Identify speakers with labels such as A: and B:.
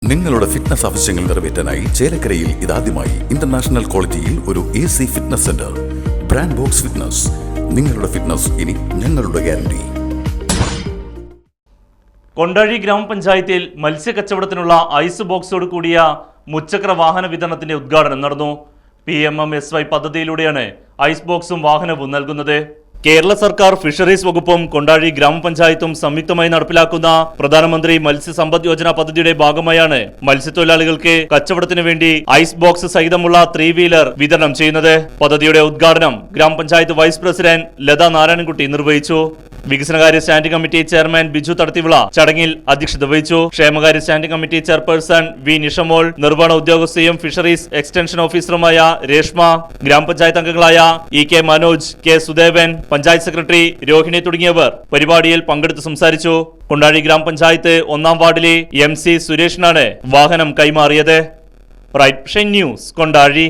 A: നിങ്ങളുടെ ഫിറ്റ്നസ് ആവശ്യങ്ങൾ നിറവേറ്റാനായി ചേലക്കരയിൽ ഇതാദ്യമായി ഇന്റർനാഷണൽ ക്വാളിറ്റിയിൽ ഒരു AC fitness centre. Brand box fitness. നിങ്ങളുടെ ഫിറ്റ്നസ് ഇനി ഞങ്ങളുടെ ഗ്യാരണ്ടി.
B: കൊണ്ടാഴി ഗ്രാമപഞ്ചായത്തിൽ മത്സ്യക്കച്ചവടത്തിനുള്ള ഐസ് ബോക്സോട് കൂടിയ മുച്ചക്ര വാഹന വിതരണത്തിന്റെ ഉദ്ഘാടനം നടന്നു. PMMSY പദ്ധതിയിലൂടെയാണ് ഐസ് ബോക്സും വാഹനവും നൽകുന്നത്. കേരള സർക്കാർ ഫിഷറീസ് വകുപ്പും കൊണ്ടാഴി ഗ്രാമപഞ്ചായത്തും സംയുക്തമായി നടപ്പിലാക്കുന്ന പ്രധാനമന്ത്രി മത്സ്യസമ്പദ് യോജന പദ്ധതിയുടെ ഭാഗമായാണ് മത്സ്യത്തൊഴിലാളികൾക്ക് കച്ചവടത്തിനു വേണ്ടി ഐസ് ബോക്സ് സഹിതമുള്ള 3-വീലർ വിതരണം ചെയ്യുന്നത്. പദ്ധതിയുടെ ഉദ്ഘാടനം ഗ്രാമപഞ്ചായത്ത് വൈസ് പ്രസിഡന്റ് ലത നാരായണൻകുട്ടി നിർവഹിച്ചു. വികസനകാര്യ standing committee chairman Biju Thadathivila ചടങ്ങിൽ അധ്യക്ഷത വഹിച്ചു. ക്ഷേമകാര്യ standing committee chairperson V Nishamol, നിർവഹണ ഉദ്യോഗസ്ഥയും ഫിഷറീസ് എക്സ്റ്റൻഷൻ ഓഫീസറുമായ രേഷ്മ, ഗ്രാമപഞ്ചായത്ത് അംഗങ്ങളായ EK Manoj, K Sudevan, panchayat secretary Rohini തുടങ്ങിയവർ പരിപാടിയിൽ പങ്കെടുത്ത് സംസാരിച്ചു. കൊണ്ടാഴി ഗ്രാമപഞ്ചായത്ത് 1-ാം വാർഡിലെ MC സുരേഷിനാണ് വാഹനം കൈമാറിയത്. Right news Kondazhy.